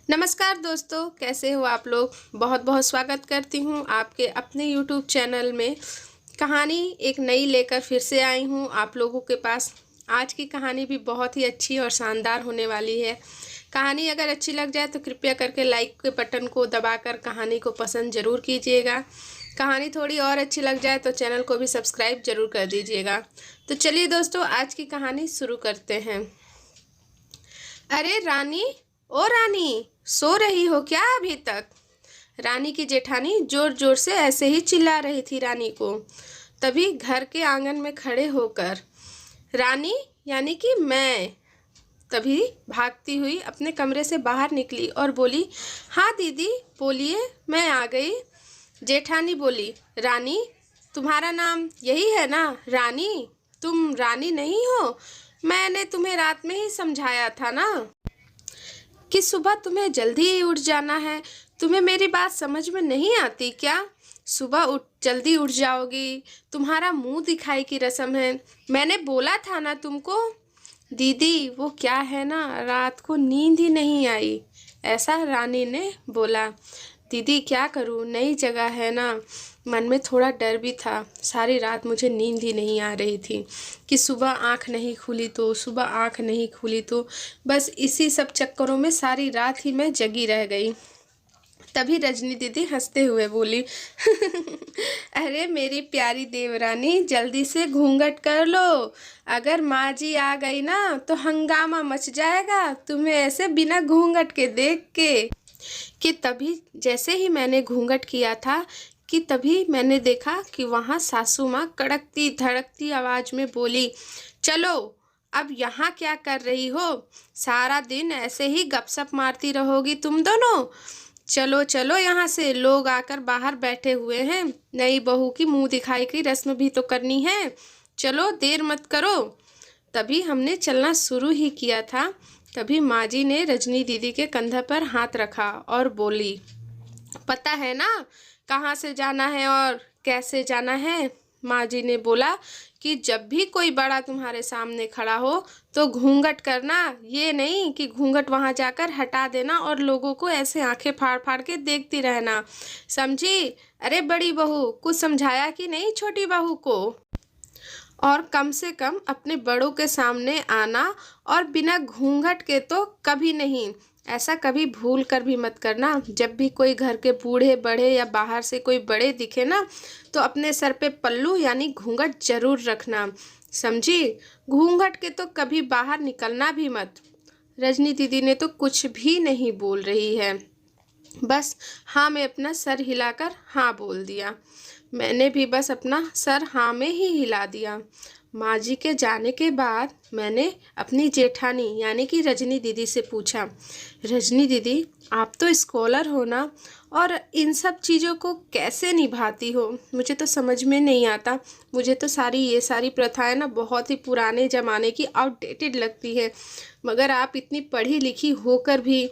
नमस्कार दोस्तों, कैसे हो आप लोग। बहुत बहुत स्वागत करती हूँ आपके अपने YouTube चैनल में। कहानी एक नई लेकर फिर से आई हूँ आप लोगों के पास। आज की कहानी भी बहुत ही अच्छी और शानदार होने वाली है। कहानी अगर अच्छी लग जाए तो कृपया करके लाइक के बटन को दबाकर कहानी को पसंद ज़रूर कीजिएगा। कहानी थोड़ी और अच्छी लग जाए तो चैनल को भी सब्सक्राइब ज़रूर कर दीजिएगा। तो चलिए दोस्तों, आज की कहानी शुरू करते हैं। अरे रानी, ओ रानी, सो रही हो क्या अभी तक। रानी की जेठानी जोर जोर से ऐसे ही चिल्ला रही थी रानी को। तभी घर के आंगन में खड़े होकर रानी यानी कि मैं तभी भागती हुई अपने कमरे से बाहर निकली और बोली, हाँ दीदी बोलिए, मैं आ गई। जेठानी बोली, रानी तुम्हारा नाम यही है ना रानी, तुम रानी नहीं हो। मैंने तुम्हें रात में ही समझाया था ना कि सुबह तुम्हें जल्दी ही उठ जाना है। तुम्हें मेरी बात समझ में नहीं आती क्या। सुबह उठ जल्दी उठ जाओगी, तुम्हारा मुंह दिखाई की रस्म है। मैंने बोला था ना तुमको। दीदी वो क्या है ना, रात को नींद ही नहीं आई, ऐसा रानी ने बोला। दीदी क्या करूँ, नई जगह है ना, मन में थोड़ा डर भी था। सारी रात मुझे नींद ही नहीं आ रही थी कि सुबह आँख नहीं खुली तो बस इसी सब चक्करों में सारी रात ही मैं जगी रह गई। तभी रजनी दीदी हंसते हुए बोली, अरे मेरी प्यारी देवरानी, जल्दी से घूंघट कर लो। अगर माँ जी आ गई ना तो हंगामा मच जाएगा तुम्हें ऐसे बिना घूंघट के देख के। कि तभी जैसे ही मैंने घूंघट किया था कि तभी मैंने देखा कि वहाँ सासू माँ कड़कती धड़कती आवाज में बोली, चलो अब यहाँ क्या कर रही हो। सारा दिन ऐसे ही गपशप मारती रहोगी तुम दोनों। चलो चलो यहाँ से, लोग आकर बाहर बैठे हुए हैं। नई बहू की मुंह दिखाई की रस्म भी तो करनी है। चलो देर मत करो। तभी हमने चलना शुरू ही किया था। तभी माँ जी ने रजनी दीदी के कंधे पर हाथ रखा और बोली, पता है ना कहाँ से जाना है और कैसे जाना है। माँ जी ने बोला कि जब भी कोई बड़ा तुम्हारे सामने खड़ा हो तो घूंघट करना, ये नहीं कि घूंघट वहाँ जाकर हटा देना और लोगों को ऐसे आंखें फाड़ फाड़ के देखती रहना, समझी। अरे बड़ी बहू, कुछ समझाया कि नहीं छोटी बहू को। और कम से कम अपने बड़ों के सामने आना और बिना घूंघट के तो कभी नहीं। ऐसा कभी भूल कर भी मत करना। जब भी कोई घर के बूढ़े बड़े या बाहर से कोई बड़े दिखे ना तो अपने सर पे पल्लू यानी घूंघट जरूर रखना, समझी। घूंघट के तो कभी बाहर निकलना भी मत। रजनी दीदी ने तो कुछ भी नहीं बोल रही है, बस हाँ में अपना सर हिलाकर हाँ बोल दिया। मैंने भी बस अपना सर हाँ में ही हिला दिया। माँ जी के जाने के बाद मैंने अपनी जेठानी यानी कि रजनी दीदी से पूछा, रजनी दीदी आप तो स्कॉलर हो ना, और इन सब चीज़ों को कैसे निभाती हो, मुझे तो समझ में नहीं आता। मुझे तो ये सारी प्रथाएं ना बहुत ही पुराने ज़माने की आउटडेटेड लगती है। मगर आप इतनी पढ़ी लिखी होकर भी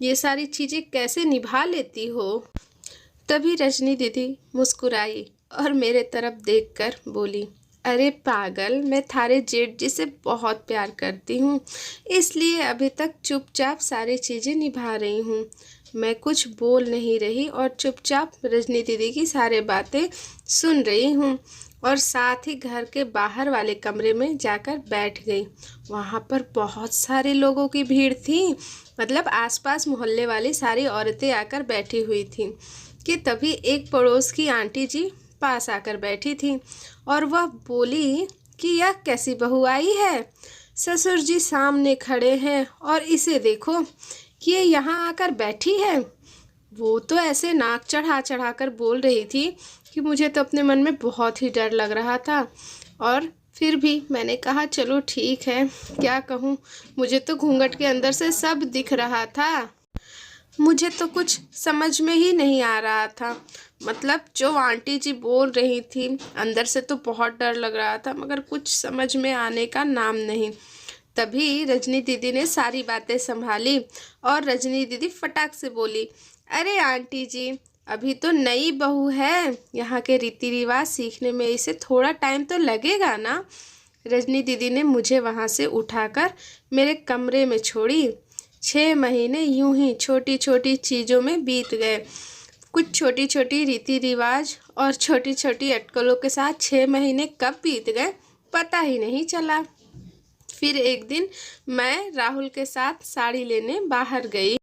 ये सारी चीज़ें कैसे निभा लेती हो। तभी रजनी दीदी मुस्कुराई और मेरे तरफ देखकर बोली, अरे पागल, मैं थारे जेठ जी से बहुत प्यार करती हूँ, इसलिए अभी तक चुपचाप सारी चीज़ें निभा रही हूँ। मैं कुछ बोल नहीं रही और चुपचाप रजनी दीदी की सारी बातें सुन रही हूँ और साथ ही घर के बाहर वाले कमरे में जाकर बैठ गई। वहाँ पर बहुत सारे लोगों की भीड़ थी, मतलब आसपास मोहल्ले वाली सारी औरतें आकर बैठी हुई थीं। कि तभी एक पड़ोस की आंटी जी पास आकर बैठी थी और वह बोली कि यह कैसी बहू आई है। ससुर जी सामने खड़े हैं और इसे देखो कि ये यहाँ आकर बैठी है। वो तो ऐसे नाक चढ़ा चढ़ा कर बोल रही थी कि मुझे तो अपने मन में बहुत ही डर लग रहा था, और फिर भी मैंने कहा चलो ठीक है, क्या कहूँ, मुझे तो घूंघट के अंदर से सब दिख रहा था। मुझे तो कुछ समझ में ही नहीं आ रहा था। मतलब जो आंटी जी बोल रही थी अंदर से तो बहुत डर लग रहा था, मगर कुछ समझ में आने का नाम नहीं। तभी रजनी दीदी ने सारी बातें संभाली और रजनी दीदी फटाक से बोली, अरे आंटी जी, अभी तो नई बहू है, यहाँ के रीति रिवाज सीखने में इसे थोड़ा टाइम तो लगेगा ना। रजनी दीदी ने मुझे वहाँ से उठाकर मेरे कमरे में छोड़ी। 6 महीने यूं ही छोटी छोटी चीज़ों में बीत गए। कुछ छोटी छोटी रीति रिवाज और छोटी छोटी अटकलों के साथ 6 महीने कब बीत गए पता ही नहीं चला। फिर एक दिन मैं राहुल के साथ साड़ी लेने बाहर गई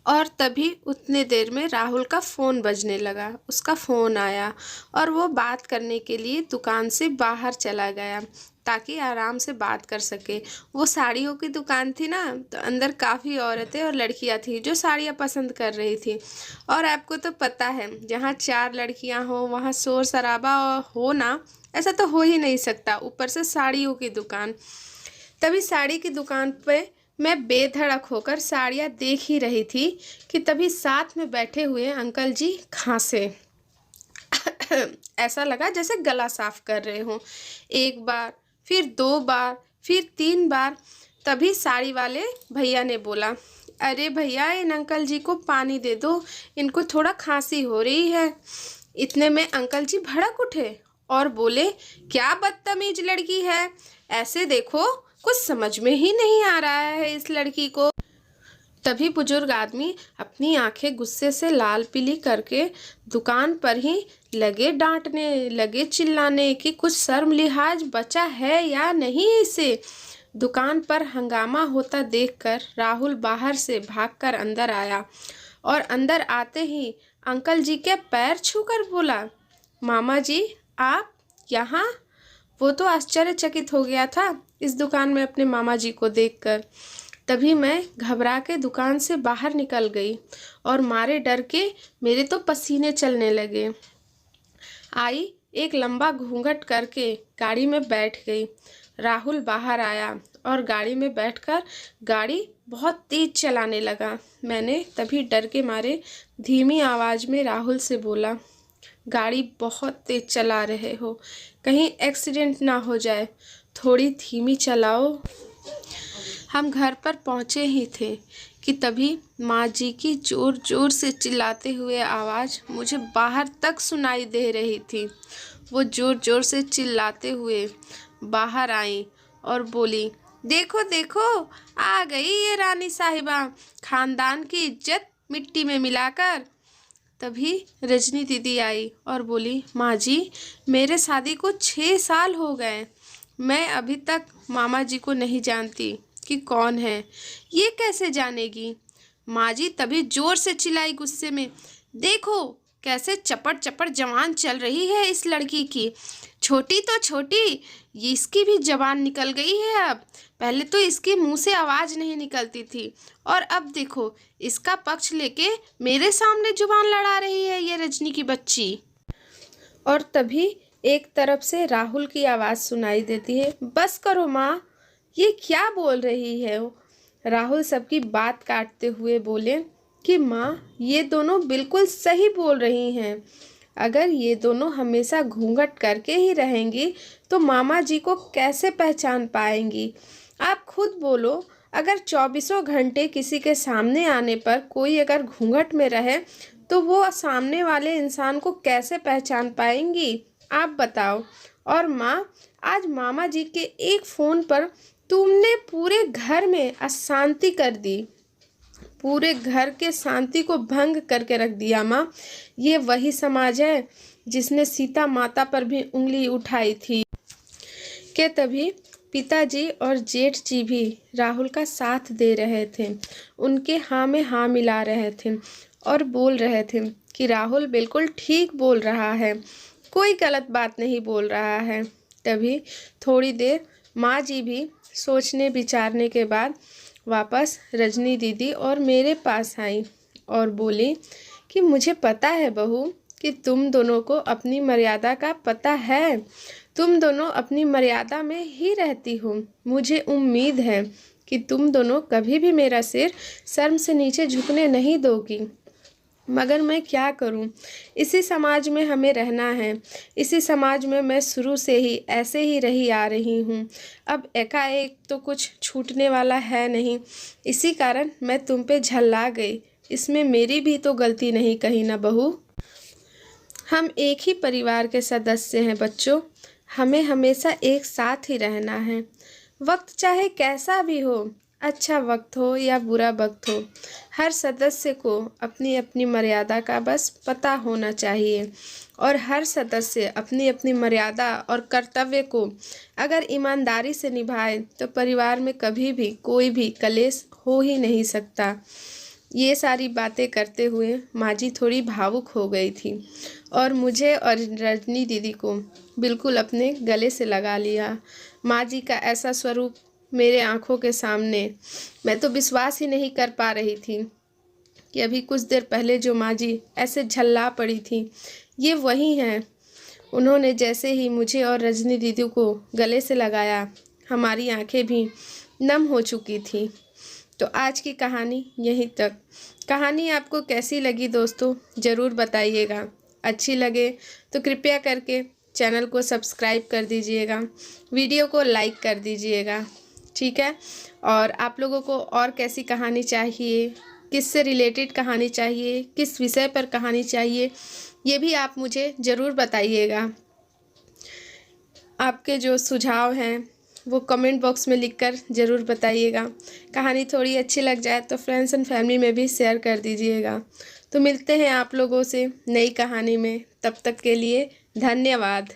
और तभी उतने देर में राहुल का फ़ोन बजने लगा। उसका फ़ोन आया और वो बात करने के लिए दुकान से बाहर चला गया ताकि आराम से बात कर सके। वो साड़ियों की दुकान थी ना, तो अंदर काफ़ी औरतें और लड़कियां थी जो साड़ियां पसंद कर रही थी। और आपको तो पता है, जहाँ 4 लड़कियां हो वहाँ शोर शराबा हो ना, ऐसा तो हो ही नहीं सकता, ऊपर से साड़ियों की दुकान। तभी साड़ी की दुकान पे मैं बेधड़क होकर साड़ियाँ देख ही रही थी कि तभी साथ में बैठे हुए अंकल जी खांसे। ऐसा लगा जैसे गला साफ कर रहे हों। एक बार, फिर 2 बार, फिर 3 बार। तभी साड़ी वाले भैया ने बोला, अरे भैया, इन अंकल जी को पानी दे दो, इनको थोड़ा खांसी हो रही है। इतने में अंकल जी भड़क उठे और बोले, क्या बदतमीज लड़की है, ऐसे देखो, कुछ समझ में ही नहीं आ रहा है इस लड़की को। तभी बुजुर्ग आदमी अपनी आंखें गुस्से से लाल पीली करके दुकान पर ही लगे डांटने, लगे चिल्लाने कि कुछ शर्म लिहाज बचा है या नहीं इसे। दुकान पर हंगामा होता देखकर राहुल बाहर से भागकर अंदर आया और अंदर आते ही अंकल जी के पैर छूकर बोला, मामा जी, आप यहाँ? वो तो आश्चर्यचकित हो गया था इस दुकान में अपने मामा जी को देखकर। तभी मैं घबरा के दुकान से बाहर निकल गई और मारे डर के मेरे तो पसीने चलने लगे। आई एक लंबा घूंघट करके गाड़ी में बैठ गई। राहुल बाहर आया और गाड़ी में बैठकर गाड़ी बहुत तेज चलाने लगा। मैंने तभी डर के मारे धीमी आवाज़ में राहुल से बोला, गाड़ी बहुत तेज चला रहे हो, कहीं एक्सीडेंट ना हो जाए, थोड़ी धीमी चलाओ। हम घर पर पहुँचे ही थे कि तभी माँ जी की ज़ोर ज़ोर से चिल्लाते हुए आवाज़ मुझे बाहर तक सुनाई दे रही थी। वो ज़ोर ज़ोर से चिल्लाते हुए बाहर आई और बोली, देखो देखो, आ गई ये रानी साहिबा, खानदान की इज्जत मिट्टी में मिलाकर। तभी रजनी दीदी आई और बोली, माँ जी, मेरे शादी को 6 साल हो गए, मैं अभी तक मामा जी को नहीं जानती कि कौन है, ये कैसे जानेगी। माँ जी तभी जोर से चिल्लाई गुस्से में, देखो कैसे चपड़ चपड़ जवान चल रही है इस लड़की की, छोटी तो छोटी, ये इसकी भी जबान निकल गई है अब, पहले तो इसके मुंह से आवाज़ नहीं निकलती थी और अब देखो इसका पक्ष लेके मेरे सामने जुबान लड़ा रही है ये रजनी की बच्ची। और तभी एक तरफ से राहुल की आवाज़ सुनाई देती है, बस करो माँ, ये क्या बोल रही है। राहुल सबकी बात काटते हुए बोले कि माँ, ये दोनों बिल्कुल सही बोल रही हैं, अगर ये दोनों हमेशा घूंघट करके ही रहेंगी तो मामा जी को कैसे पहचान पाएंगी। आप खुद बोलो, अगर 24 घंटे किसी के सामने आने पर कोई अगर घूंघट में रहे तो वो सामने वाले इंसान को कैसे पहचान पाएंगी, आप बताओ। और माँ, आज मामा जी के एक फ़ोन पर तुमने पूरे घर में अशांति कर दी, पूरे घर के शांति को भंग करके रख दिया माँ। ये वही समाज है जिसने सीता माता पर भी उंगली उठाई थी। के तभी पिताजी और जेठ जी भी राहुल का साथ दे रहे थे, उनके हाँ में हाँ मिला रहे थे और बोल रहे थे कि राहुल बिल्कुल ठीक बोल रहा है, कोई गलत बात नहीं बोल रहा है। तभी थोड़ी देर माँ जी भी सोचने विचारने के बाद वापस रजनी दीदी और मेरे पास आई और बोली कि मुझे पता है बहू कि तुम दोनों को अपनी मर्यादा का पता है, तुम दोनों अपनी मर्यादा में ही रहती हो। मुझे उम्मीद है कि तुम दोनों कभी भी मेरा सिर शर्म से नीचे झुकने नहीं दोगी, मगर मैं क्या करूं, इसी समाज में हमें रहना है, इसी समाज में मैं शुरू से ही ऐसे ही रही आ रही हूं, अब एकाएक तो कुछ छूटने वाला है नहीं, इसी कारण मैं तुम पे झल्ला गई, इसमें मेरी भी तो गलती नहीं कहीं ना बहू। हम एक ही परिवार के सदस्य हैं बच्चों, हमें हमेशा एक साथ ही रहना है, वक्त चाहे कैसा भी हो, अच्छा वक्त हो या बुरा वक्त हो, हर सदस्य को अपनी अपनी मर्यादा का बस पता होना चाहिए और हर सदस्य अपनी अपनी मर्यादा और कर्तव्य को अगर ईमानदारी से निभाए तो परिवार में कभी भी कोई भी कलेश हो ही नहीं सकता। ये सारी बातें करते हुए माँ जी थोड़ी भावुक हो गई थी और मुझे और रजनी दीदी को बिल्कुल अपने गले से लगा लिया। माँ जी का ऐसा स्वरूप मेरे आंखों के सामने, मैं तो विश्वास ही नहीं कर पा रही थी कि अभी कुछ देर पहले जो माँ जी ऐसे झल्ला पड़ी थी ये वही हैं। उन्होंने जैसे ही मुझे और रजनी दीदी को गले से लगाया हमारी आंखें भी नम हो चुकी थी। तो आज की कहानी यहीं तक। कहानी आपको कैसी लगी दोस्तों ज़रूर बताइएगा। अच्छी लगे तो कृपया करके चैनल को सब्सक्राइब कर दीजिएगा, वीडियो को लाइक कर दीजिएगा, ठीक है। और आप लोगों को और कैसी कहानी चाहिए, किससे रिलेटेड कहानी चाहिए, किस विषय पर कहानी चाहिए, ये भी आप मुझे ज़रूर बताइएगा। आपके जो सुझाव हैं वो कमेंट बॉक्स में लिखकर ज़रूर बताइएगा। कहानी थोड़ी अच्छी लग जाए तो फ्रेंड्स एंड फैमिली में भी शेयर कर दीजिएगा। तो मिलते हैं आप लोगों से नई कहानी में, तब तक के लिए धन्यवाद।